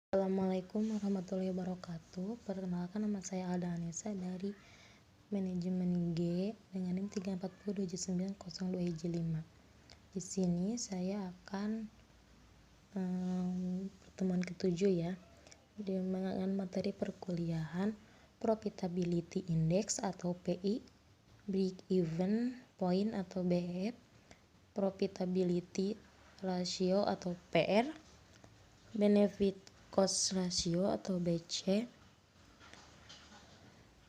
Assalamualaikum warahmatullahi wabarakatuh. Perkenalkan, nama saya Alda Anessa dari Manajemen G dengan NIM 3402902 Di sini saya akan pertemuan ketujuh ya, dengan materi perkuliahan Profitability Index atau PI, Break Even Point atau BEP, Profitability Ratio atau PR, Benefit Cost Ratio atau BC.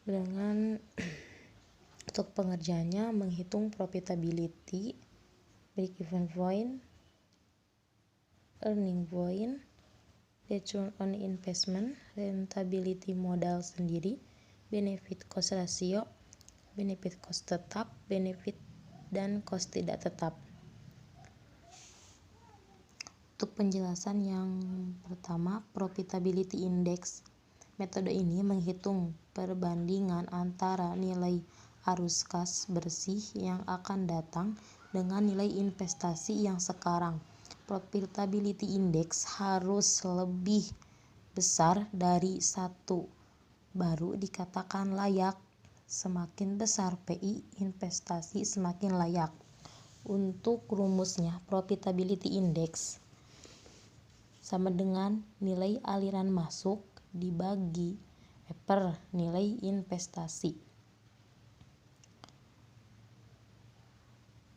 Dengan untuk pengerjaannya menghitung profitability, break even point, earning point, return on investment, rentability modal sendiri, benefit cost ratio, benefit cost tetap, benefit dan cost tidak tetap. Untuk penjelasan yang pertama, profitability index. Metode ini menghitung perbandingan antara nilai arus kas bersih yang akan datang dengan nilai investasi yang sekarang. Profitability index harus lebih besar dari 1 baru dikatakan layak. Semakin besar PI investasi semakin layak. Untuk rumusnya, profitability index sama dengan nilai aliran masuk dibagi per nilai investasi.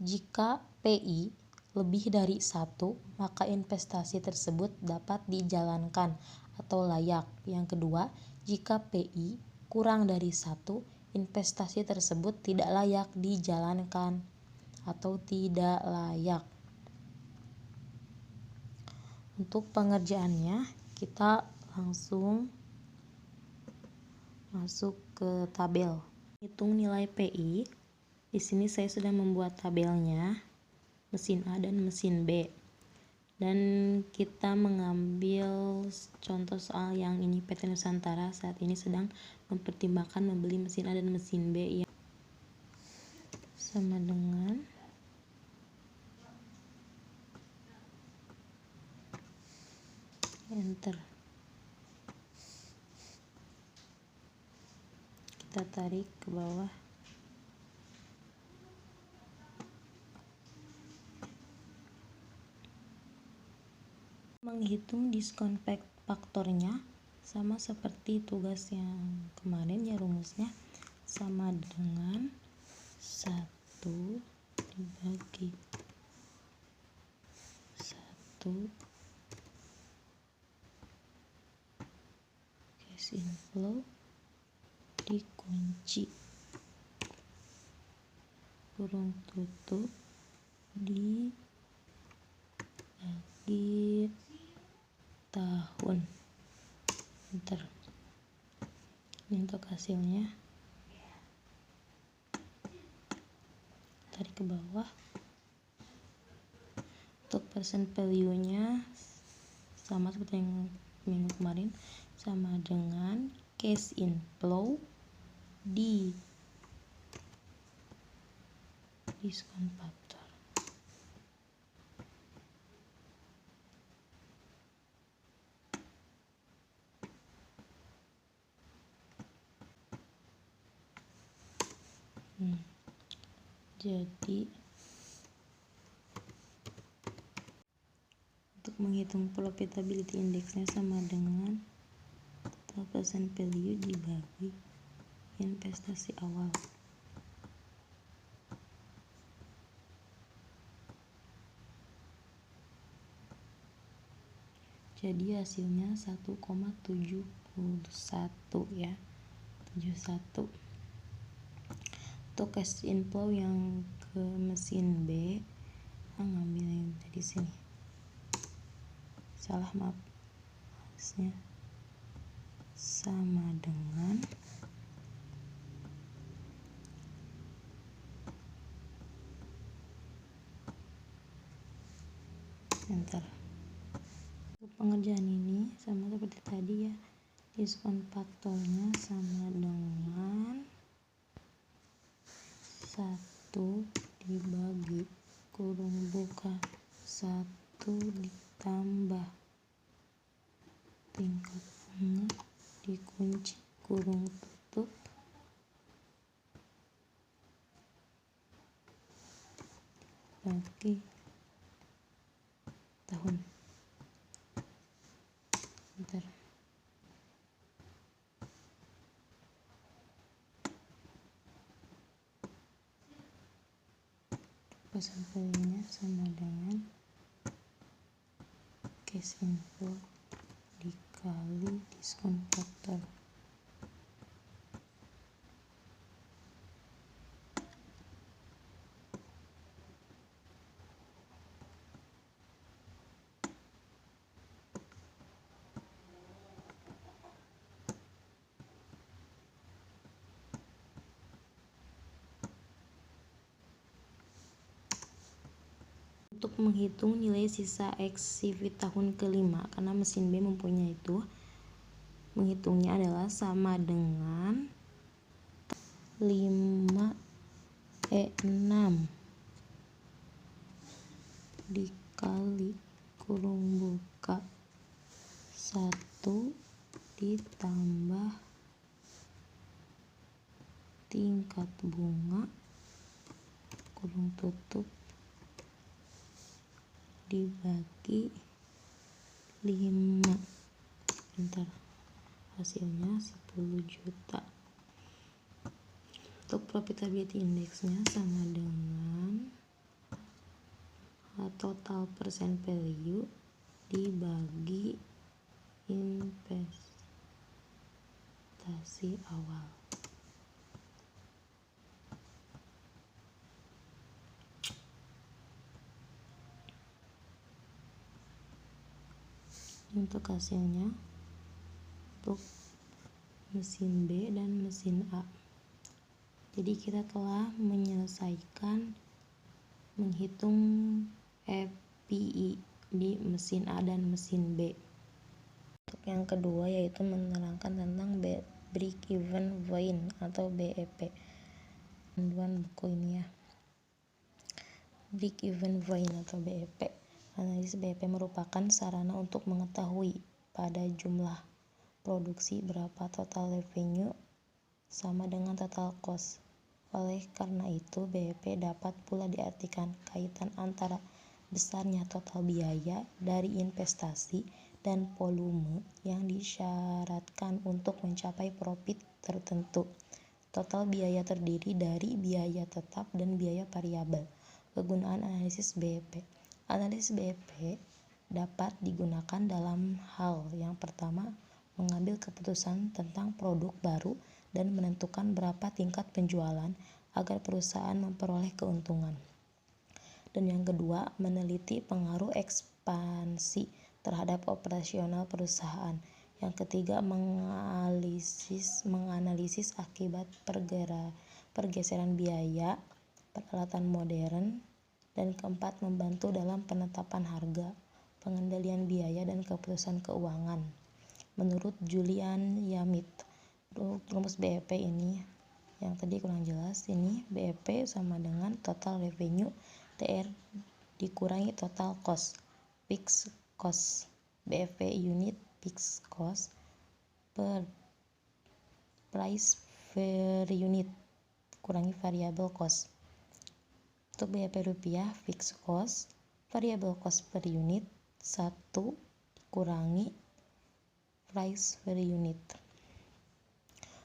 Jika PI lebih dari 1, maka investasi tersebut dapat dijalankan atau layak. Yang kedua, jika PI kurang dari 1, investasi tersebut tidak layak dijalankan atau tidak layak. Untuk pengerjaannya, kita langsung masuk ke tabel. Hitung nilai PI. Di sini saya sudah membuat tabelnya, mesin A dan mesin B. Dan kita mengambil contoh soal yang ini, PT Nusantara saat ini sedang mempertimbangkan membeli mesin A dan mesin B yang sama dengan enter. Kita tarik ke bawah. Menghitung diskon faktornya sama seperti tugas yang kemarin ya, rumusnya sama dengan 1 dibagi 1 cash inflow dikunci kurung tutup dibagi tahun. Enter. Ini untuk hasilnya. Tarik ke bawah. Untuk percent value-nya sama seperti yang minggu kemarin, sama dengan cash inflow di diskon faktor. Jadi untuk menghitung profitability indexnya sama dengan total percent value dibagi investasi awal. Jadi hasilnya 1,71 ya, 71. Untuk cash inflow yang ke mesin B, ngambil yang dari sini. Salah, maaf. Harusnya sama dengan enter. Untuk pengerjaan ini sama seperti tadi ya, diskon faktornya sama dengan 1 dibagi kurung buka 1 ditambah 3 tingkat bunga dikunci kurung tutup bagi tahun. Bentar. Sampelnya sama dengan cash inflow dikali diskon faktor. Untuk menghitung nilai sisa CV tahun kelima, karena mesin B mempunyai itu, menghitungnya adalah sama dengan 5E6 dikali kurung buka 1 ditambah tingkat bunga kurung tutup dibagi 5. Bentar, hasilnya 10 juta. Untuk profitability indexnya sama dengan total percent value dibagi investasi awal. Untuk hasilnya untuk mesin B dan mesin A. Jadi kita telah menyelesaikan menghitung FPI di mesin A dan mesin B. Untuk yang kedua yaitu menerangkan tentang break even point atau BEP. Panduan buku ini ya. Break even point atau BEP. Analisis BEP merupakan sarana untuk mengetahui pada jumlah produksi berapa total revenue sama dengan total cost. Oleh karena itu, BEP dapat pula diartikan kaitan antara besarnya total biaya dari investasi dan volume yang disyaratkan untuk mencapai profit tertentu. Total biaya terdiri dari biaya tetap dan biaya variabel. Kegunaan analisis BEP. Analisis BEP dapat digunakan dalam hal yang pertama, mengambil keputusan tentang produk baru dan menentukan berapa tingkat penjualan agar perusahaan memperoleh keuntungan. Dan yang kedua, meneliti pengaruh ekspansi terhadap operasional perusahaan. Yang ketiga, menganalisis akibat pergeseran biaya, peralatan modern. Dan keempat, membantu dalam penetapan harga, pengendalian biaya, dan keputusan keuangan. Menurut Julian Yamit, rumus BEP ini yang tadi kurang jelas, ini BEP sama dengan total revenue TR dikurangi total cost, fixed cost. BEP unit fixed cost per price per unit kurangi variable cost. Untuk BEP rupiah, fixed cost, variable cost per unit 1 kurangi price per unit.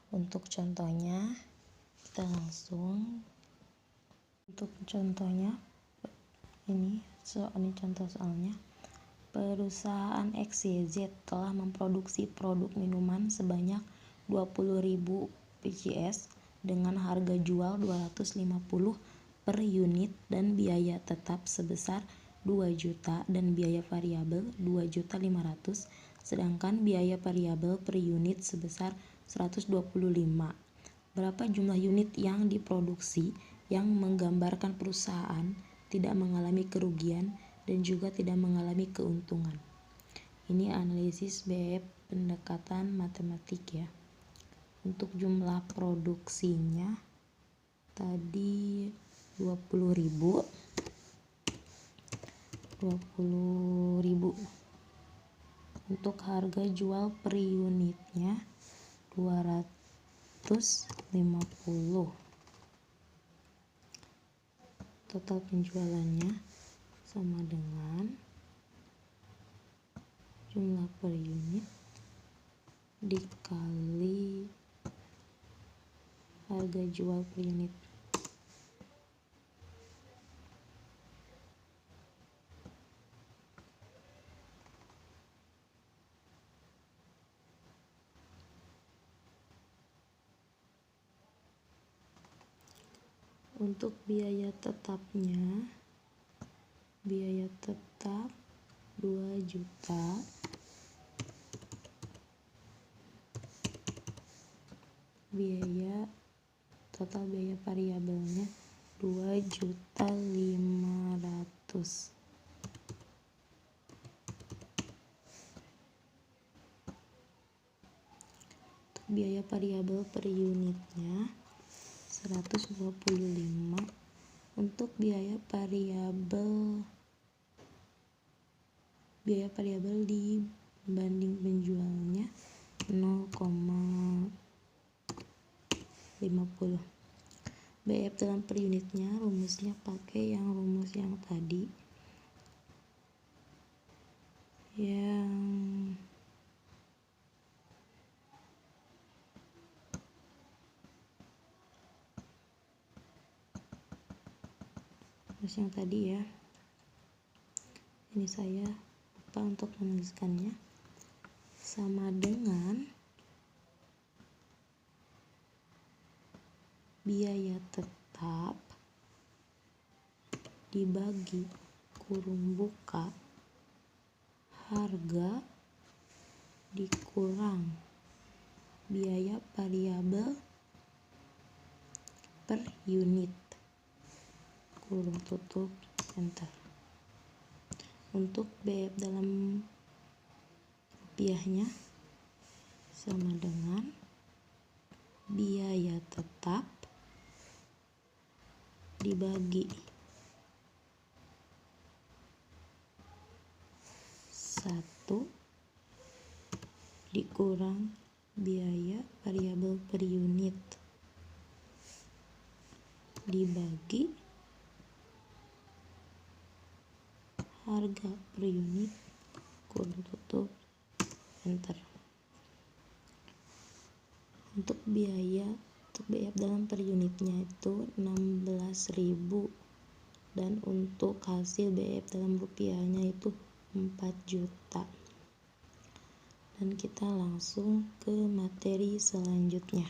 Untuk contohnya, kita langsung untuk contohnya ini contoh soalnya. Perusahaan XYZ telah memproduksi produk minuman sebanyak 20.000 pcs dengan harga jual 250 per unit dan biaya tetap sebesar 2 juta dan biaya variabel 2.500.000, sedangkan biaya variabel per unit sebesar 125. Berapa jumlah unit yang diproduksi yang menggambarkan perusahaan tidak mengalami kerugian dan juga tidak mengalami keuntungan. Ini analisis BEP pendekatan matematik ya. Untuk jumlah produksinya tadi 20.000 Untuk harga jual per unitnya 250. Total penjualannya sama dengan jumlah per unit dikali harga jual per unit. Untuk biaya tetapnya, biaya tetap 2 juta, total biaya variabelnya 2.500.000. Untuk biaya variabel per unitnya 125. Untuk biaya variabel dibanding penjualnya 0,50. BF dalam per unitnya rumusnya pakai rumus yang tadi, ya. Ini saya lupa untuk menuliskannya. Sama dengan biaya tetap dibagi kurung buka harga dikurang biaya variabel per unit, kurung tutup, enter. Untuk BF dalam rupiahnya sama dengan biaya tetap dibagi 1 dikurang biaya variabel per unit dibagi harga per unit, kurung tutup, enter. Untuk BF dalam per unitnya itu 16.000, dan untuk hasil BF dalam rupiahnya itu 4 juta. Dan kita langsung ke materi selanjutnya.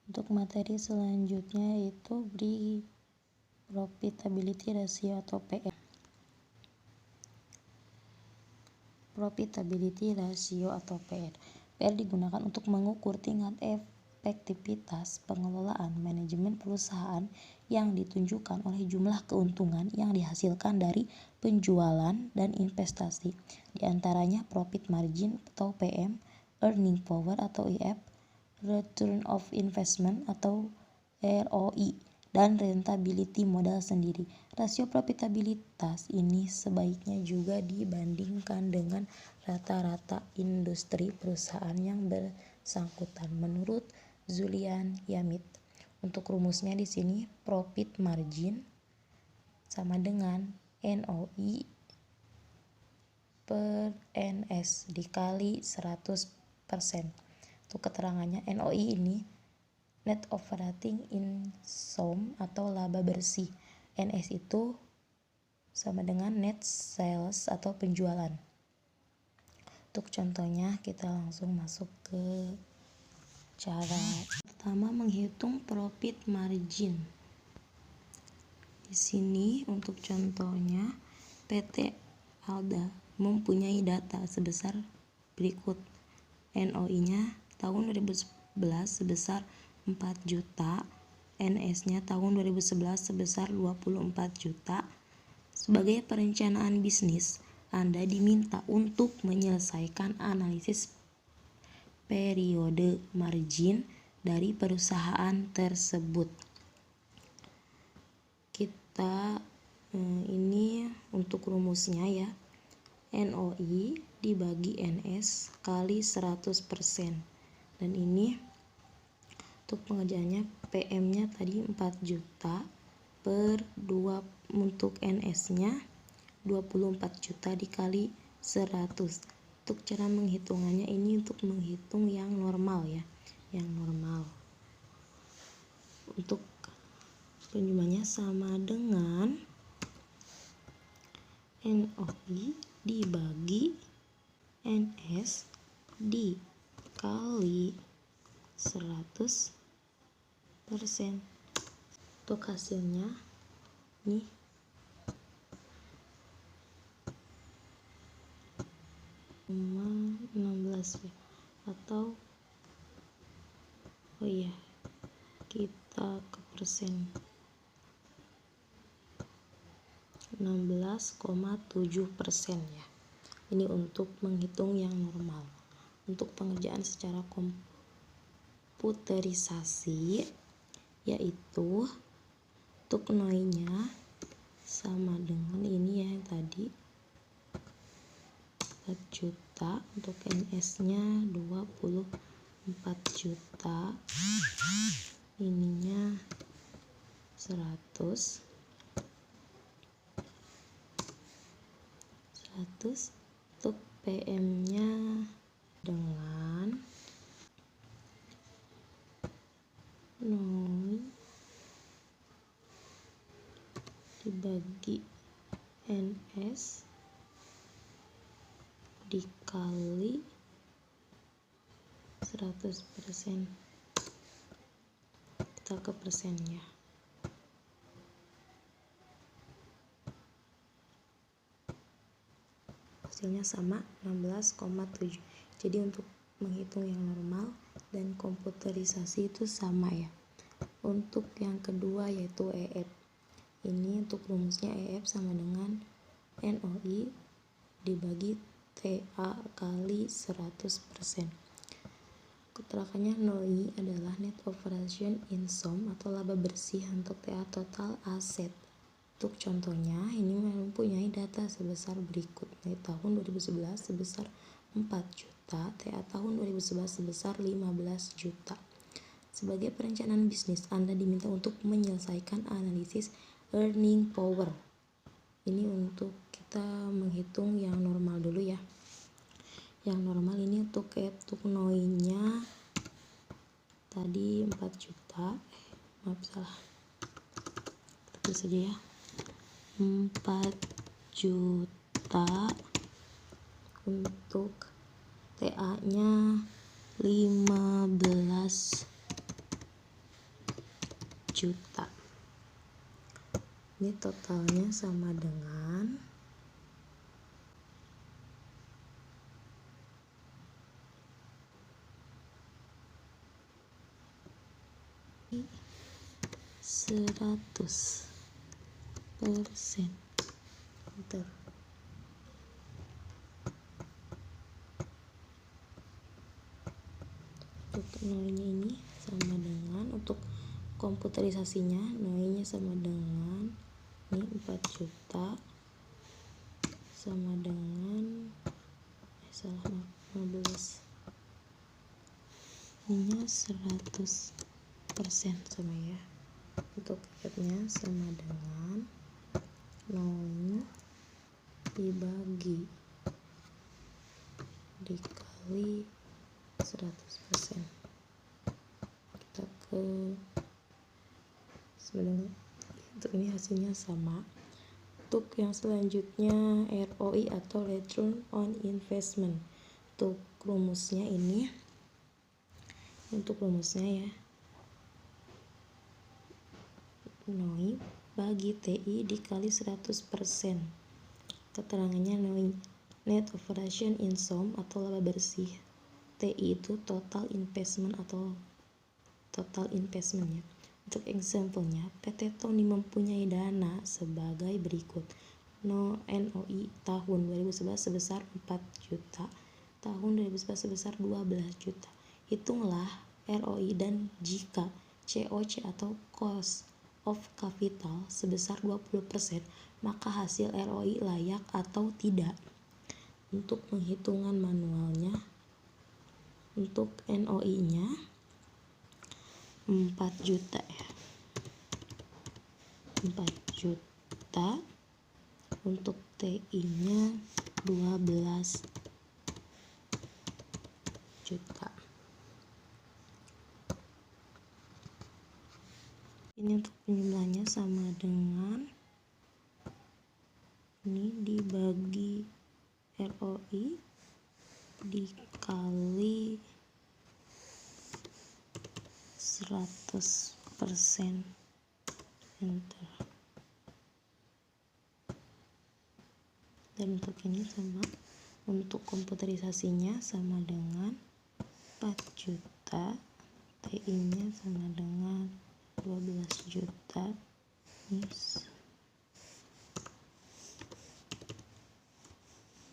Untuk materi selanjutnya itu beri profitability ratio atau PR. Profitability ratio atau PR. PR digunakan untuk mengukur tingkat efektivitas pengelolaan manajemen perusahaan yang ditunjukkan oleh jumlah keuntungan yang dihasilkan dari penjualan dan investasi. Di antaranya profit margin atau PM, earning power atau EF, return of investment atau ROI, dan rentability modal sendiri. Rasio profitabilitas ini sebaiknya juga dibandingkan dengan rata-rata industri perusahaan yang bersangkutan menurut Julian Yamit. Untuk rumusnya di sini profit margin sama dengan NOI per NS dikali 100%. Untuk keterangannya, NOI ini net operating income atau laba bersih. NS itu sama dengan net sales atau penjualan. Untuk contohnya kita langsung masuk ke cara pertama, menghitung profit margin. Di sini untuk contohnya PT Alda mempunyai data sebesar berikut. NOI-nya tahun 2011 sebesar 4 juta, NS-nya tahun 2011 sebesar 24 juta. Sebagai perencanaan bisnis, Anda diminta untuk menyelesaikan analisis periode margin dari perusahaan tersebut. Kita ini untuk rumusnya ya. NOI dibagi NS kali 100%. Dan ini untuk pengerjaannya PM-nya tadi 4 juta per 2, untuk NS-nya 24 juta dikali 100. Untuk cara menghitungannya ini untuk menghitung yang normal ya, yang normal. Untuk penjumlahnya sama dengan NOI dibagi NS dikali 100%. Untuk hasilnya nih 16 ya, atau kita ke persen, 16,7% ya. Ini untuk menghitung yang normal. Untuk pengerjaan secara komputerisasi yaitu untuk NOI-nya sama dengan ini ya, yang tadi 4 juta, untuk NS-nya 24 juta, ininya 100. Untuk PM-nya dengan NOI dibagi NS dikali 100%. Kita ke persennya. Hasilnya sama 16,7. Jadi untuk menghitung yang normal dan komputerisasi itu sama ya. Untuk yang kedua yaitu EF. Ini untuk rumusnya EF sama dengan NOI dibagi TA kali 100%. Keterangannya NOI adalah net operation income atau laba bersih untuk TA total aset. Untuk contohnya ini mempunyai data sebesar berikut. Dari tahun 2011 sebesar 4 juta, TA tahun 2011 sebesar 15 juta. Sebagai perencanaan bisnis, Anda diminta untuk menyelesaikan analisis earning power. Ini untuk kita menghitung yang normal dulu ya. Yang normal ini untuk NOI-nya tadi 4 juta. Maaf salah. Terus saja ya. 4 juta, untuk TA-nya 15 juta. Ini totalnya sama dengan 100%. Bentar. Untuk NOI-nya ini sama dengan, untuk komputerisasinya NOI-nya sama dengan ini 4 juta sama dengan 15. Ininya 100% sama ya. Untuk F-nya sama dengan NOI dibagi dikali 100%. Kita ke sebenarnya untuk ini hasilnya sama. Untuk yang selanjutnya ROI atau return on investment. Untuk rumusnya ini, untuk rumusnya ya, NOI bagi TI dikali 100%. Keterangannya NOI net operation income atau laba bersih. TI itu total investment atau total investment ya. Untuk example-nya, PT Tony mempunyai dana sebagai berikut. NOI tahun 2011 sebesar 4 juta, tahun 2011 sebesar 12 juta. Hitunglah ROI dan jika COC atau cost of capital sebesar 20%, maka hasil ROI layak atau tidak. Untuk penghitungan manualnya, untuk NOI-nya 4 juta ya. 4 juta. Untuk TI-nya 12 juta. Ini untuk penjumlahnya sama dengan ini dibagi ROI dikali 100%. Enter. Dan untuk ini sama, untuk komputerisasinya sama dengan 4 juta, TI-nya sama dengan 12 juta. Ini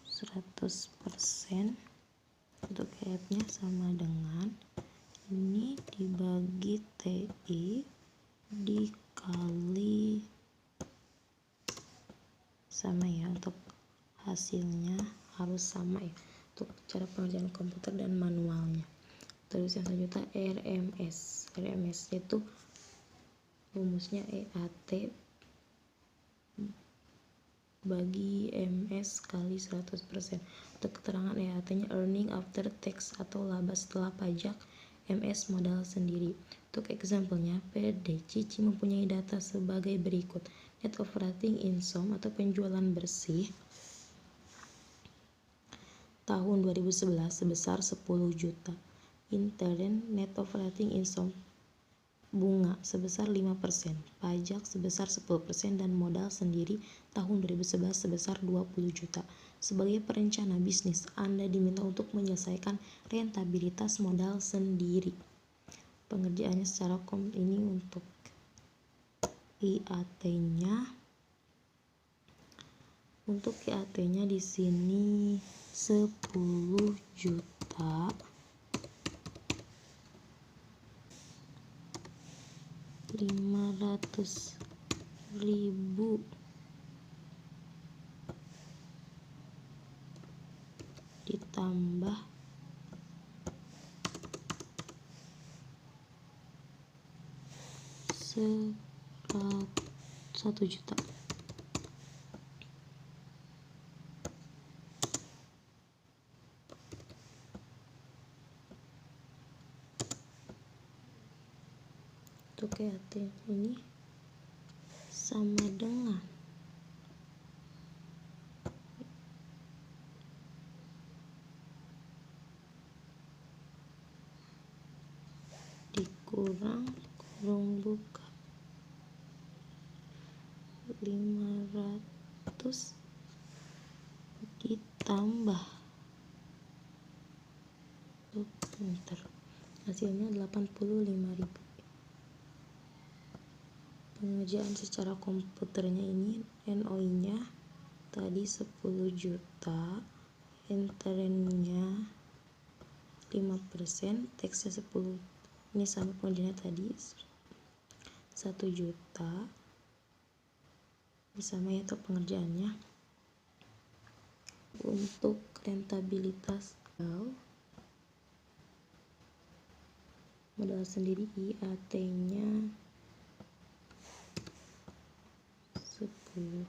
100%. Untuk EF-nya sama dengan ini dibagi TI dikali sama ya, untuk hasilnya harus sama ya untuk cara pengerjaan komputer dan manualnya. Terus yang selanjutnya RMS. RMS itu rumusnya EAT bagi MS kali 100%. Untuk keterangan EAT-nya earning after tax atau laba setelah pajak, MS modal sendiri. Untuk example-nya, PD Cici mempunyai data sebagai berikut. Net operating income atau penjualan bersih tahun 2011 sebesar 10 juta. Intern net operating income bunga sebesar 5%, pajak sebesar 10% dan modal sendiri tahun 2011 sebesar 20 juta. Sebagai perencana bisnis, Anda diminta untuk menyelesaikan rentabilitas modal sendiri. Pengerjaannya secara ini untuk IAT-nya. Untuk IAT-nya di sini 10 juta 500.000 ditambah 1 juta. Untuk EAT ini sama dengan dikurang kurung buka 500 ditambah bentar, hasilnya 85.000. Pengerjaan secara komputernya ini NOI-nya tadi 10 juta, internnya 5%, teksnya 10. Ini sama pengerjaannya tadi 1 juta. Ini sama ya untuk pengerjaannya. Untuk rentabilitas modal sendiri IAT-nya 10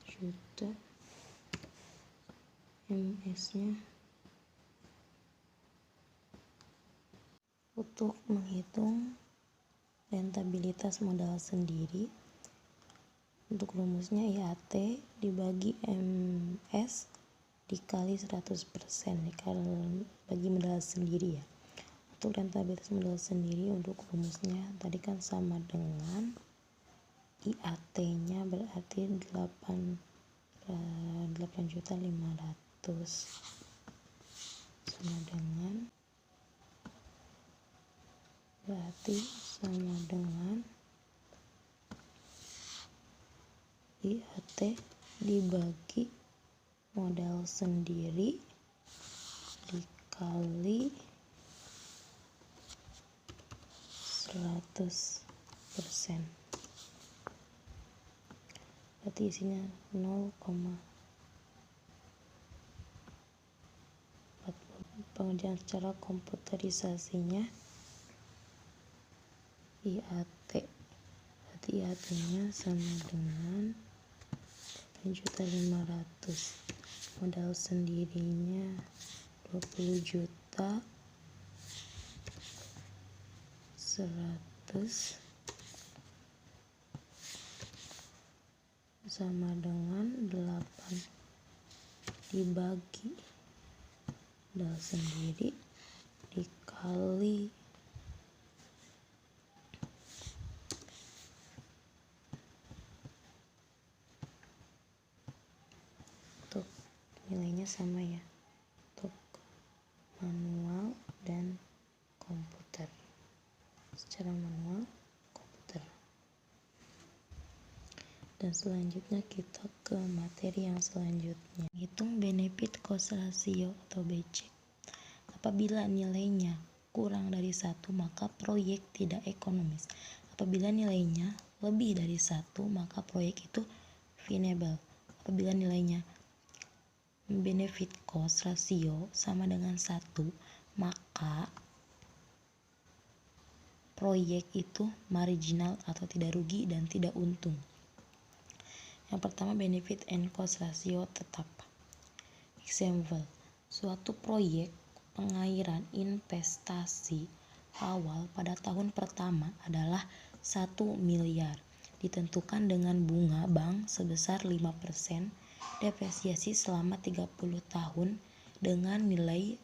juta, MS-nya. Untuk menghitung rentabilitas modal sendiri, untuk rumusnya IAT dibagi MS dikali 100%, dikali bagi modal sendiri ya. Untuk rentabilitas modal sendiri, untuk rumusnya tadi kan sama dengan IAT-nya berarti 8.500.000 sama dengan IAT dibagi modal sendiri dikali 100%. berarti isinya 0,40. Pengerjaan secara komputerisasinya IAT, berarti IAT nya sama dengan 8.500.000. Modal sendirinya 20 juta 100 sama dengan 8 dibagi modal sendiri dikali untuk nilainya sama ya untuk manual dan komputer. Secara manual komputer. Dan selanjutnya kita ke materi yang selanjutnya. Hitung benefit cost ratio atau BC. Apabila nilainya kurang dari 1, maka proyek tidak ekonomis. Apabila nilainya lebih dari 1, maka proyek itu viable. Apabila nilainya benefit cost ratio sama dengan 1, maka proyek itu marginal atau tidak rugi dan tidak untung. Yang pertama, benefit and cost ratio tetap. Example, suatu proyek pengairan investasi awal pada tahun pertama adalah 1 miliar, ditentukan dengan bunga bank sebesar 5%, depresiasi selama 30 tahun dengan nilai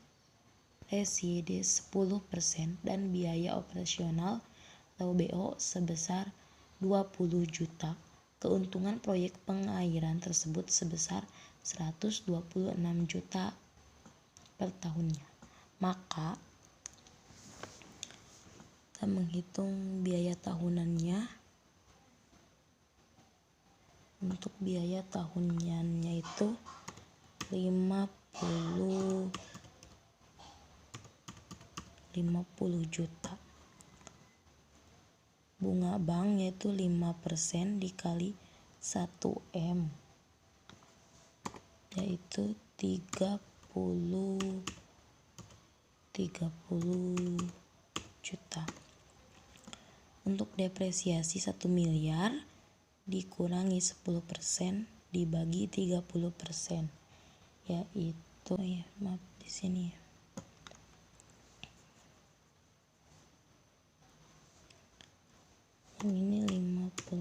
reside 10% dan biaya operasional atau BO sebesar 20 juta. Keuntungan proyek pengairan tersebut sebesar 126 juta per tahunnya. Maka kita menghitung biaya tahunannya. Untuk biaya tahunannya itu 50 juta. Bunga bank yaitu 5% dikali 1M yaitu 30 juta. Untuk depresiasi 1 miliar dikurangi 10% dibagi 30% yaitu di sini ya. Ini 50.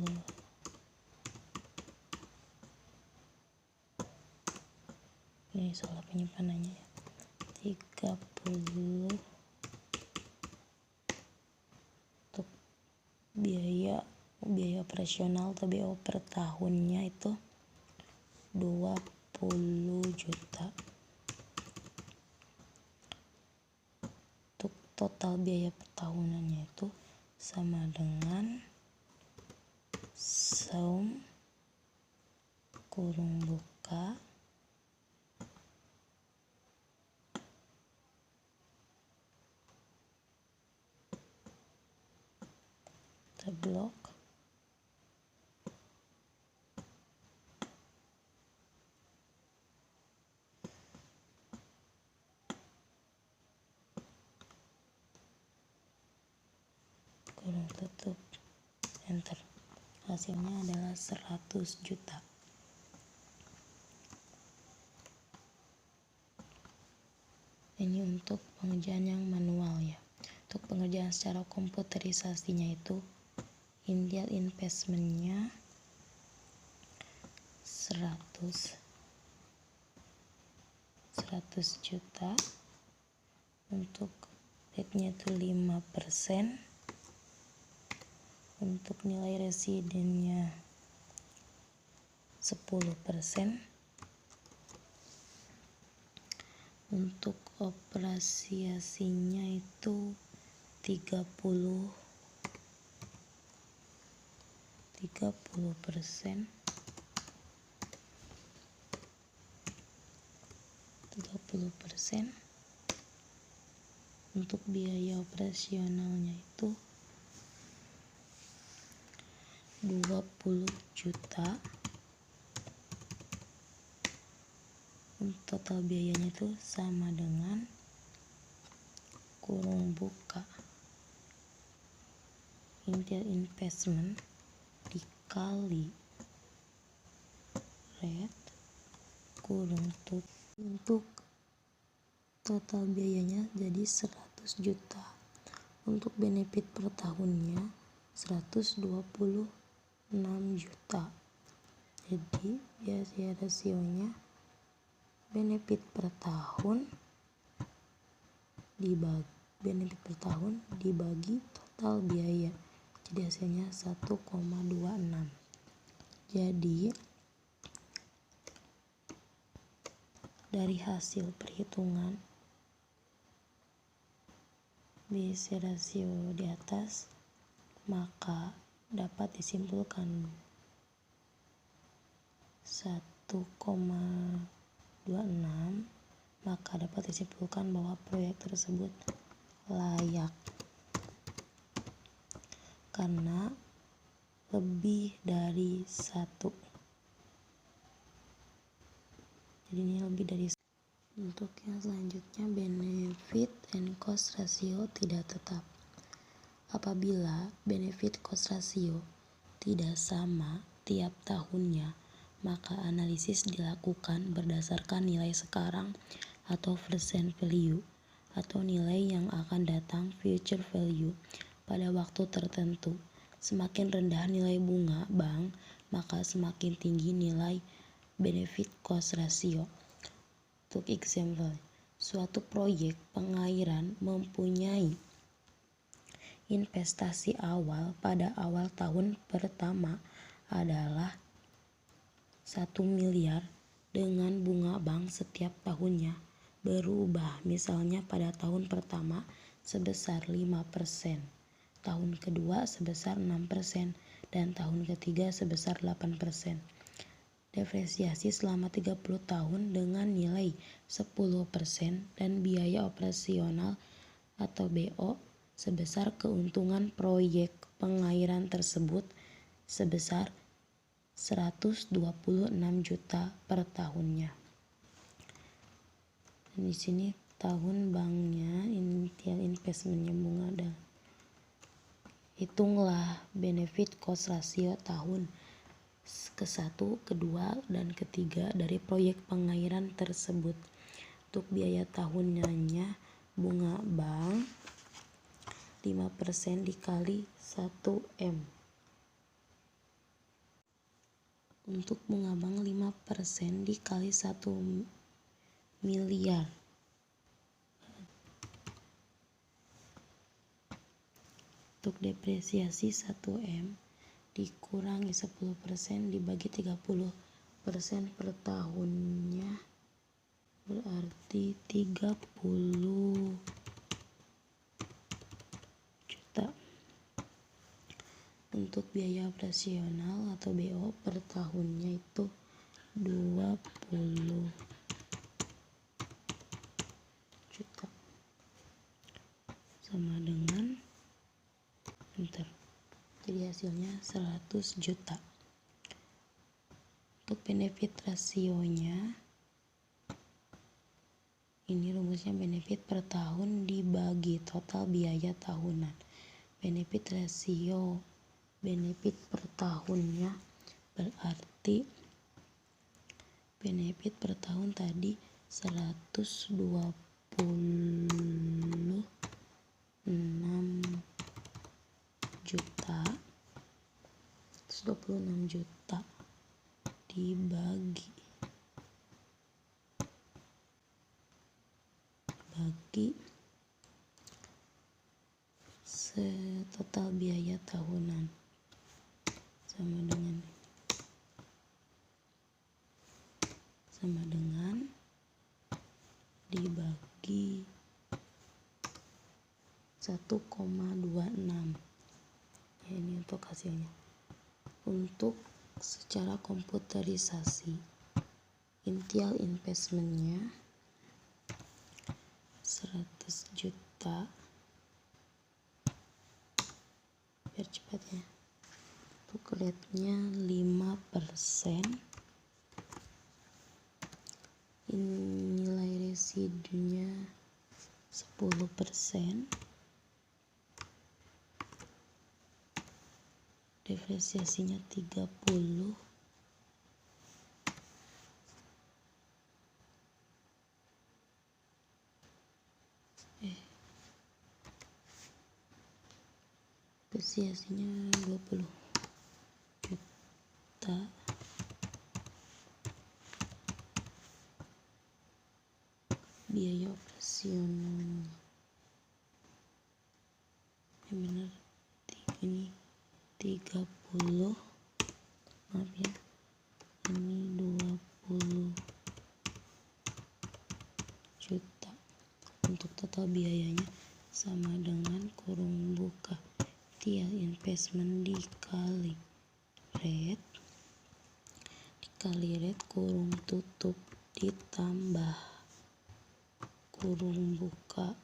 Ini soal penyimpanannya ya. 30 untuk biaya operasional atau BO per tahunnya itu 20 juta. Untuk total biaya per tahunannya itu sama dengan sum kurung buka blok kurung tutup enter. Hasilnya adalah 100 juta. Ini untuk pengerjaan yang manual ya. Untuk pengerjaan secara komputerisasinya itu ideal investmentnya 100 juta. Untuk rate-nya itu 5%. Untuk nilai residennya 10%. Untuk operasiasinya itu 30%. Untuk biaya operasionalnya itu 20 juta total biayanya itu sama dengan kurung buka initial investment dikali rate kurung tutup. Untuk total biayanya jadi 100 juta. Untuk benefit per tahunnya 126 juta. Jadi biaya rasionya benefit per tahun dibagi total biaya. Jadi hasilnya 1,26. Jadi dari hasil perhitungan BIC rasio di atas, maka dapat disimpulkan 1,26, maka dapat disimpulkan bahwa proyek tersebut layak karena lebih dari 1. Jadi ini lebih dari 1. Untuk yang selanjutnya, benefit and cost ratio tidak tetap. Apabila benefit cost ratio tidak sama tiap tahunnya, maka analisis dilakukan berdasarkan nilai sekarang atau present value atau nilai yang akan datang future value pada waktu tertentu. Semakin rendah nilai bunga bank, maka semakin tinggi nilai benefit cost ratio. Untuk example, suatu proyek pengairan mempunyai investasi awal pada awal tahun pertama adalah 1 miliar dengan bunga bank setiap tahunnya berubah, misalnya pada tahun pertama sebesar 5%, tahun kedua sebesar 6%, dan tahun ketiga sebesar 8%. Depresiasi selama 30 tahun dengan nilai 10% dan biaya operasional atau BO sebesar keuntungan proyek pengairan tersebut sebesar 126 juta per tahunnya. Dan di sini tahun banknya, initial investmentnya bunga dan hitunglah benefit cost ratio tahun ke-1, kedua, dan ketiga dari proyek pengairan tersebut. Untuk biaya tahunannya bunga bank 5% dikali 1M. Untuk bunga bank 5% dikali 1 miliar. Untuk depresiasi 1M dikurangi 10% dibagi 30% per tahunnya, berarti 30 juta. Untuk biaya operasional atau BO per tahunnya itu 20 juta, sama dengan jadi hasilnya 100 juta. Untuk benefit rasionya, ini rumusnya benefit per tahun dibagi total biaya tahunan. Benefit rasio benefit per tahunnya berarti benefit per tahun tadi 126 juta dibagi total biaya tahunan sama dengan dibagi 1,26. Ya, ini untuk hasilnya. Untuk secara komputerisasi, initial investmentnya 100 juta, biar cepat ya. Untuk rate-nya 5%, nilai residunya 10%, depresiasinya 30, depresiasinya 20 juta, biaya operasionalnya benar ini 30, maaf ya, ini 20 juta. Untuk total biayanya sama dengan kurung buka tiap investment dikali rate kurung tutup ditambah kurung buka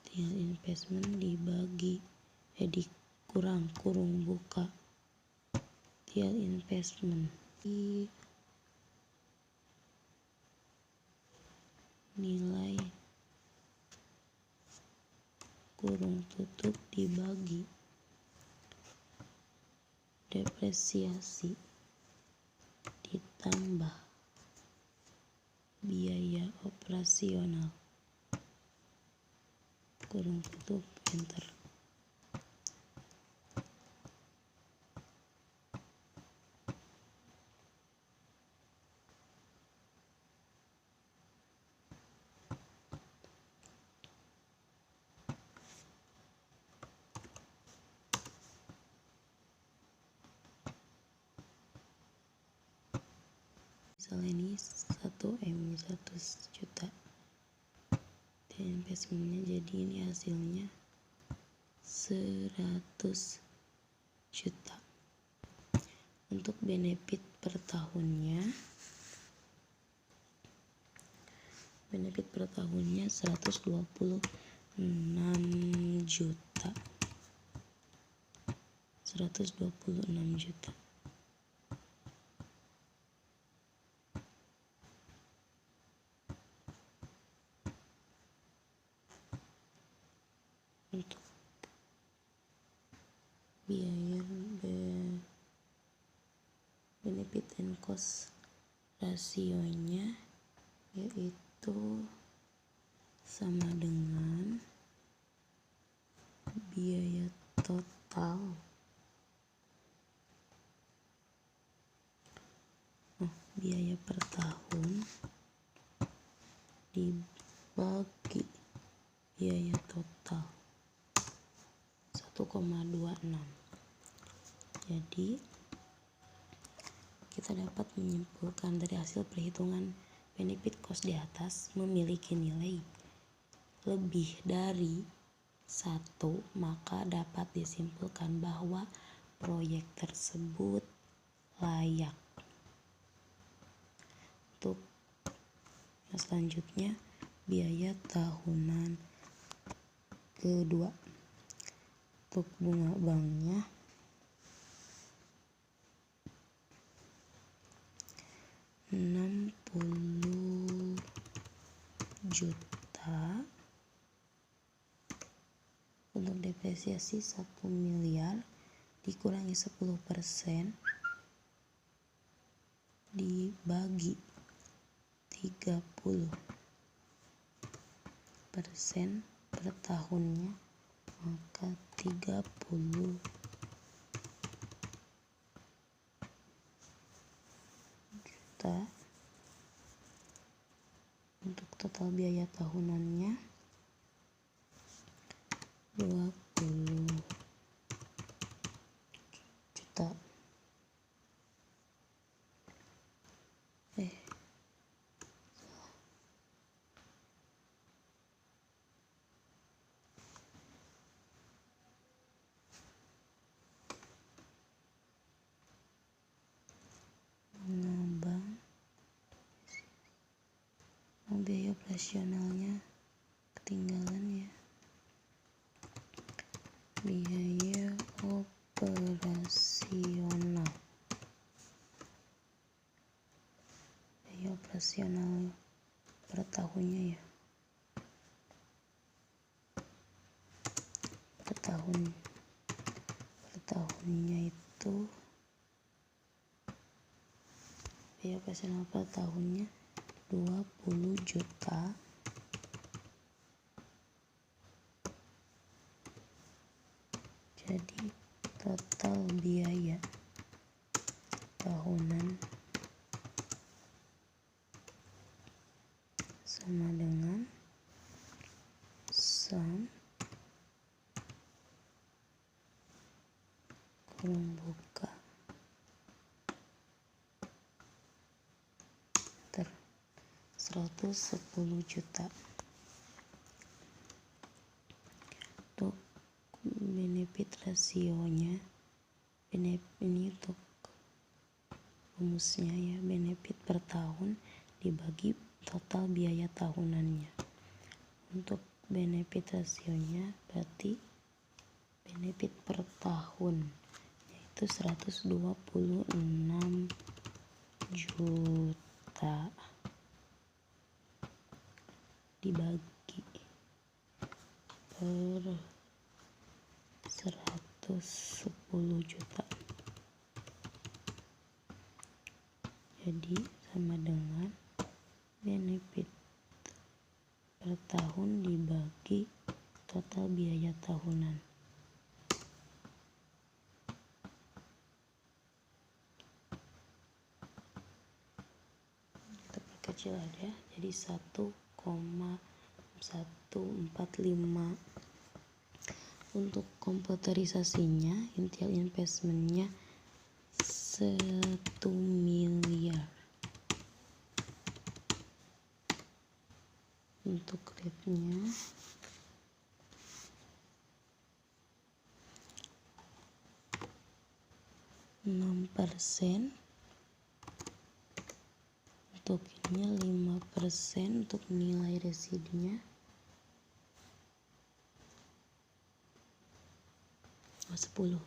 tiap investment dikurang kurung buka tiap investment. Nilai kurung tutup dibagi depresiasi ditambah biaya operasional kurung tutup enter. Misalnya ini 1M 100 juta dan investmentnya, jadi ini hasilnya 100 juta. Untuk benefit per tahunnya 126 juta. Untuk biaya benefit and cost rasionya yaitu sama dengan biaya total biaya per tahun dibagi biaya total 1,26. Jadi kita dapat menyimpulkan dari hasil perhitungan benefit cost di atas memiliki nilai lebih dari 1, maka dapat disimpulkan bahwa proyek tersebut layak. Untuk yang selanjutnya biaya tahunan kedua. Untuk bunga banknya 60 juta. Untuk depresiasi 1 miliar dikurangi 10% dibagi 30% per tahunnya, maka 30 juta. Untuk total biaya tahunannya 20 juta. Biaya operasionalnya ketinggalan ya. Biaya operasional operasional per tahunnya ya. Per tahunnya itu biaya operasional per tahunnya 20 juta. Jadi total biaya tahunan sama dengan sum kurung buka 110 juta. Untuk benefit rasionya, ini untuk rumusnya ya, benefit per tahun dibagi total biaya tahunannya. Untuk benefit rasionya berarti benefit per tahun yaitu 126 juta dibagi per 110 juta. Jadi sama dengan benefit per tahun dibagi total biaya tahunan. Kita perkecil aja jadi 1,145. Untuk komputerisasinya, intial investmentnya 1 miliar. Untuk rate-nya 6%. Untuk ini 5%. Untuk nilai residunya 10%.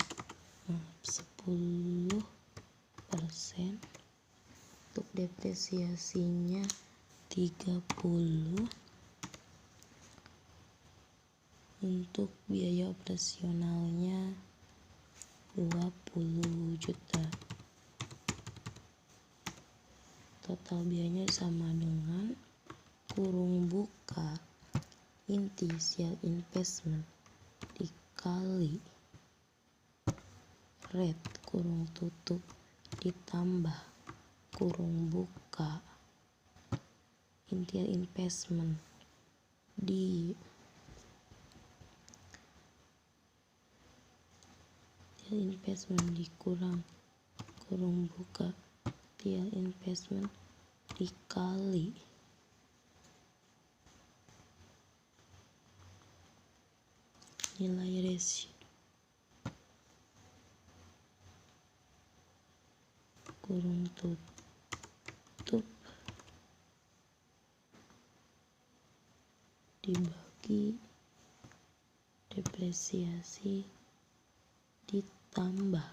Untuk depresiasinya 30%. Untuk biaya operasionalnya 20 juta. Total biayanya sama dengan kurung buka initial investment dikali rate kurung tutup ditambah kurung buka initial investment dikurang kurung buka initial investment dikali nilai residu kurung tutup dibagi depresiasi ditambah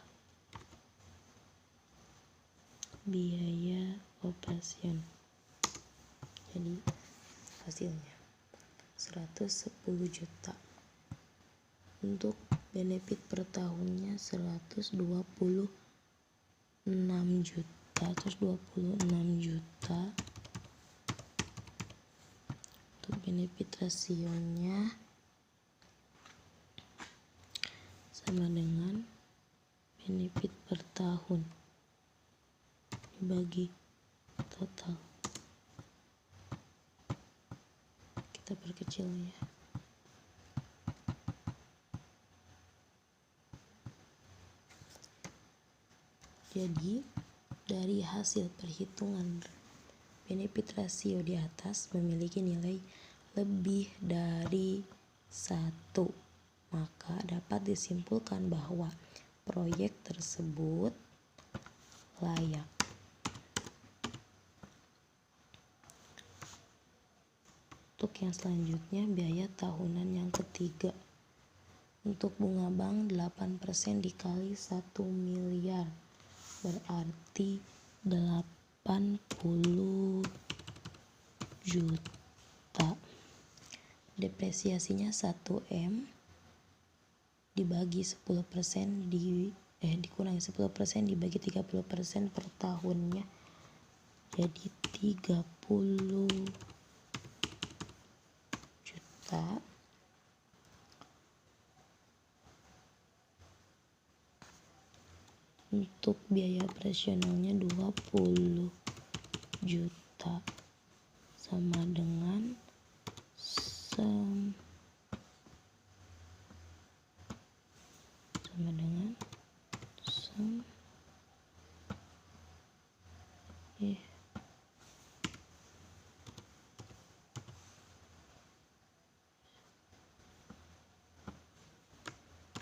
biaya operasi. Jadi hasilnya 110 juta. Untuk benefit per tahunnya 126 juta. Untuk benefit rasionya sama dengan benefit per tahun dibagi total. Kita perkecil ya. Jadi dari hasil perhitungan benefit rasio di atas memiliki nilai lebih dari 1, maka dapat disimpulkan bahwa proyek tersebut layak. Untuk yang selanjutnya, biaya tahunan yang ketiga. Untuk bunga bank 8% dikali 1 miliar berarti 80 juta. Depresiasinya 1M dibagi 10% dikurangi 10% dibagi 30% per tahunnya, jadi 30 juta. Untuk biaya operasionalnya 20 juta, sama dengan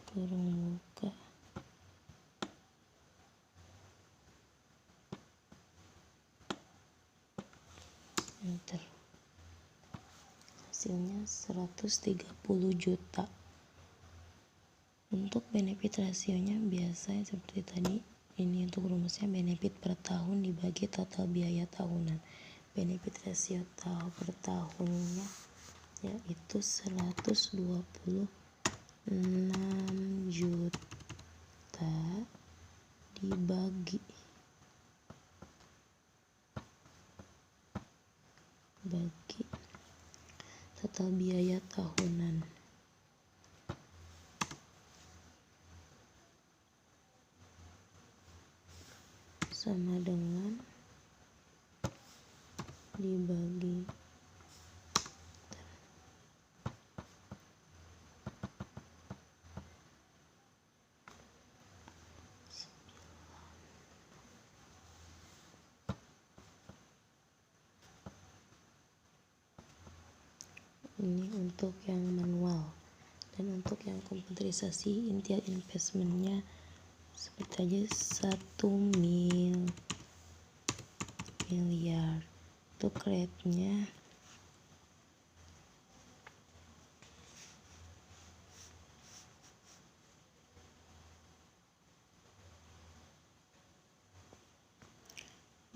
kurung buka enter, hasilnya 130 juta. Untuk benefit rasionya biasa seperti tadi, ini untuk rumusnya benefit per tahun dibagi total biaya tahunan. Benefit rasio per tahunnya yaitu 126 juta dibagi total biaya tahunan, sama dengan dibagi ini untuk yang manual. Dan untuk yang komputerisasi, intial investmentnya seperti aja 1 miliar.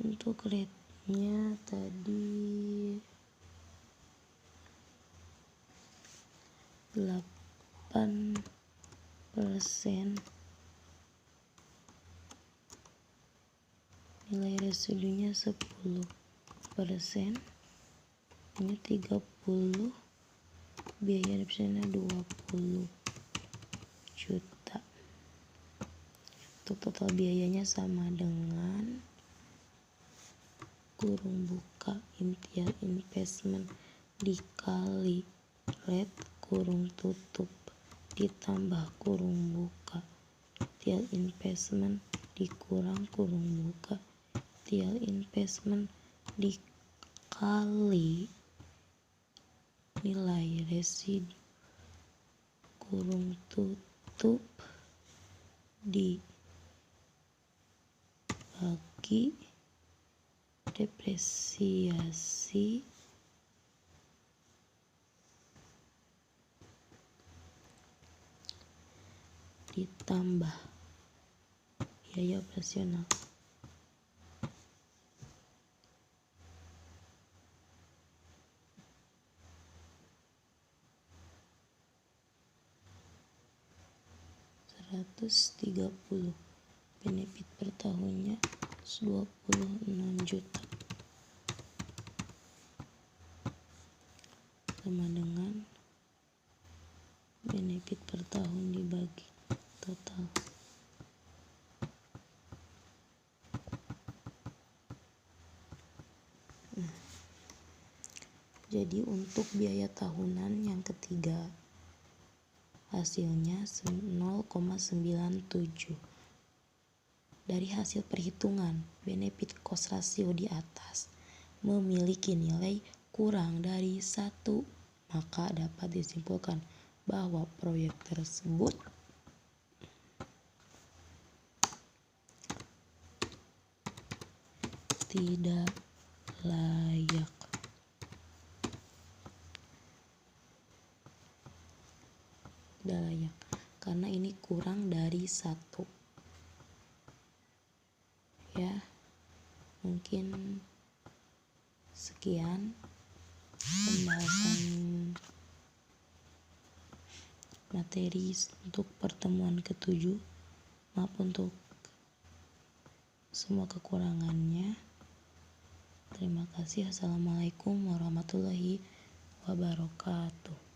Untuk rate-nya tadi 8%, nilai residunya 10%, ini 30, biaya operasionalnya 20 juta. Untuk total biayanya sama dengan kurung buka intial investment dikali rate kurung tutup ditambah kurung buka intial investment dikurang kurung buka intial investment dikali nilai residu kurung tutup dibagi depresiasi ditambah biaya operasional. $130, benefit per tahunnya 26 juta, sama dengan benefit per tahun dibagi total. Jadi untuk biaya tahunan yang ketiga hasilnya 0,97. Dari hasil perhitungan benefit cost ratio di atas memiliki nilai kurang dari 1, maka dapat disimpulkan bahwa proyek tersebut tidak layak. Karena ini kurang dari 1 ya. Mungkin sekian materi untuk pertemuan ke-7. Maaf untuk semua kekurangannya. Terima kasih. Assalamualaikum warahmatullahi wabarakatuh.